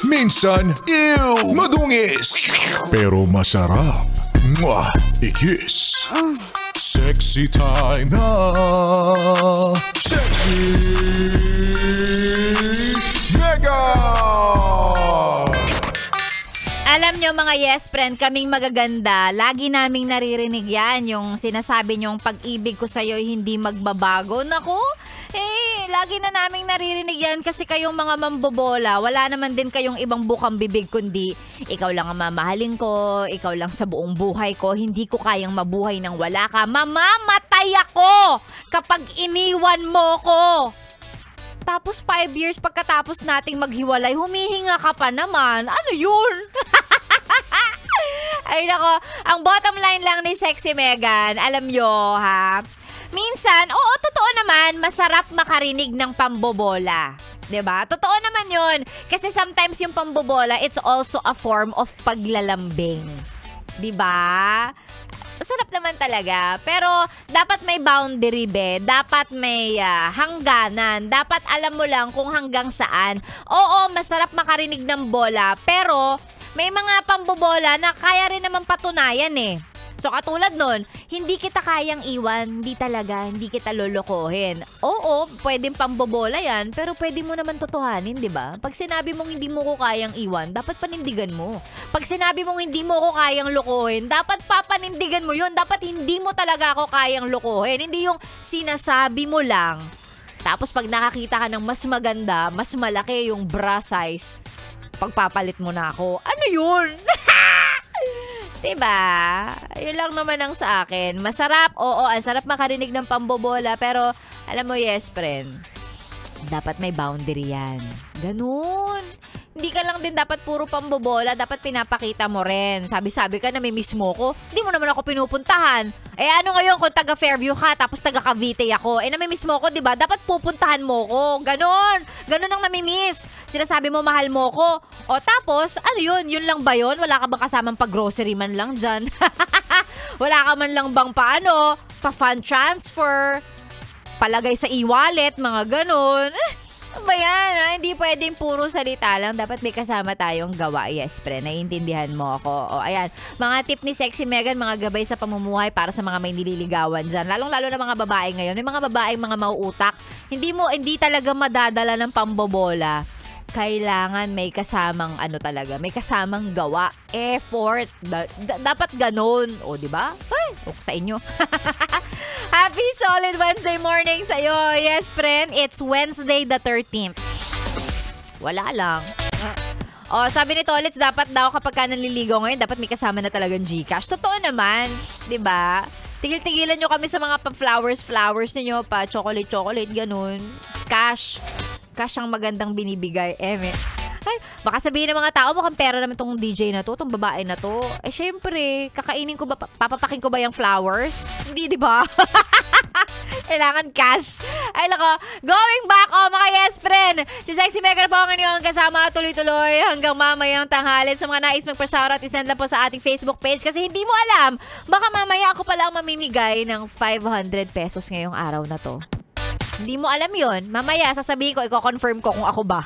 Minsan, ew, madungis. Pero masarap. Mwah, i-kiss. Sexy time na. Sexy Mega! Alam nyo mga yes friend, kaming magaganda, lagi naming naririnig yan, yung sinasabi nyong pag-ibig ko sa'yo hindi magbabago. Naku, lagi na naming naririnig yan kasi kayong mga mambobola, wala naman din kayong ibang bukang bibig kundi ikaw lang ang mamahalin ko, ikaw lang sa buong buhay ko, hindi ko kayang mabuhay nang wala ka. Mamamatay ako kapag iniwan mo ko. Tapos 5 years pagkatapos nating maghiwalay, humihinga ka pa naman. Ano yun? Ay nako, ang bottom line lang ni Sexy Megan, alam nyo ha, minsan, oo, totoo naman, masarap makarinig ng pambobola. 'Di ba? Totoo naman yun. Kasi sometimes yung pambobola, it's also a form of paglalambing. 'Di ba? Sarap naman talaga. Pero dapat may boundary, be. Dapat may hangganan. Dapat alam mo lang kung hanggang saan. Oo, masarap makarinig ng bola. Pero may mga pambobola na kaya rin naman patunayan eh. So katulad nun, hindi kita kayang iwan, hindi talaga, hindi kita lolokohin. Oo, pwedeng pambobola yan, pero pwede mo naman totohanin, di ba? Pag sinabi mong hindi mo ko kayang iwan, dapat panindigan mo. Pag sinabi mong hindi mo ko kayang lokohin, dapat papanindigan mo yun. Dapat hindi mo talaga ako kayang lokohin. Hindi yung sinasabi mo lang. Tapos pag nakakita ka ng mas maganda, mas malaki yung bra size, pagpapalit mo na ako. Ano yun? Diba? Yun lang naman ang sa akin. Masarap, oo, ang sarap makarinig ng pambobola, pero alam mo, yes, friend, dapat may boundary yan. Ganun. Hindi ka lang din dapat puro pambobola, dapat pinapakita mo rin. Sabi-sabi ka na may mismo ko, hindi mo naman ako pinupuntahan. Eh ano ngayon kung taga Fairview ka, tapos taga Cavite ako, eh namimiss mo ko, diba? Dapat pupuntahan mo ko. Ganon. Ganon ang namimiss. Sinasabi mo mahal mo ko. O tapos, ano yun? Yun lang ba yun? Wala ka bang kasamang pag-grocery man lang dyan? Wala ka man lang bang paano? Pa-fund transfer? Palagay sa e-wallet? Mga ganon. Ano ba yan? Hindi pwedeng puro salita lang. Dapat may kasama tayong gawa. Yes, pre. Naiintindihan mo ako. O, ayan. Mga tip ni Sexy Megan, mga gabay sa pamumuhay para sa mga may nililigawan dyan. Lalong-lalo na mga babae ngayon. May mga babaeng mga mauutak. Hindi talaga madadala ng pambobola. Kailangan may kasamang ano talaga. May kasamang gawa. Effort. Dapat ganun. O, diba? Ay, sa inyo. Happy solid Wednesday morning sa'yo. Yes, friend. It's Wednesday the 13th. Wala lang. Sabi ni Tolitz, dapat daw kapag ka nanliligaw ngayon, dapat may kasama na talagang Gcash. Totoo naman. 'Di ba? Tigil-tigilan nyo kami sa mga flowers ninyo, pa chocolate, ganun. Cash ang magandang binibigay. Ay, baka sabihin ng mga tao, mukhang pera naman tong DJ na to, tong babae na to. Eh, syempre, kakainin ko ba, papapakin ko ba yung flowers? Hindi, di ba? Kailangan cash. Ay, nako. Going back, mga yes, friend. Si Sexy Megan po ang inyong kasama tuloy-tuloy hanggang mamayang tanghali. Sa mga nais magpa-shoutout, isend lang po sa ating Facebook page kasi hindi mo alam, baka mamaya ako pala ang mamimigay ng 500 pesos ngayong araw na to. Hindi mo alam yon. Mamaya, sasabihin ko, i-confirm ko kung ako ba.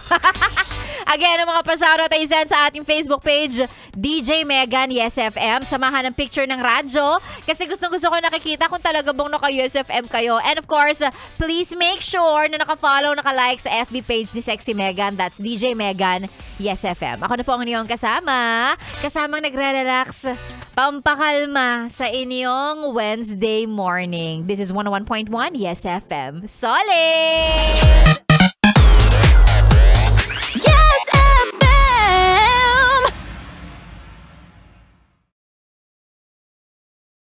Again, ang mga pa-shoutout ay send sa ating Facebook page, DJ Megan Yes FM. Samahan ng picture ng radyo kasi gustong-gusto ko nakikita kung talaga bang naka-Yes FM kayo. And of course, please make sure na naka-follow, naka-like sa FB page ni Sexy Megan. That's DJ Megan Yes FM. Ako na po ang inyong kasamang nagre-relax, pampakalma sa inyong Wednesday morning. This is 101.1 Yes FM. Solid!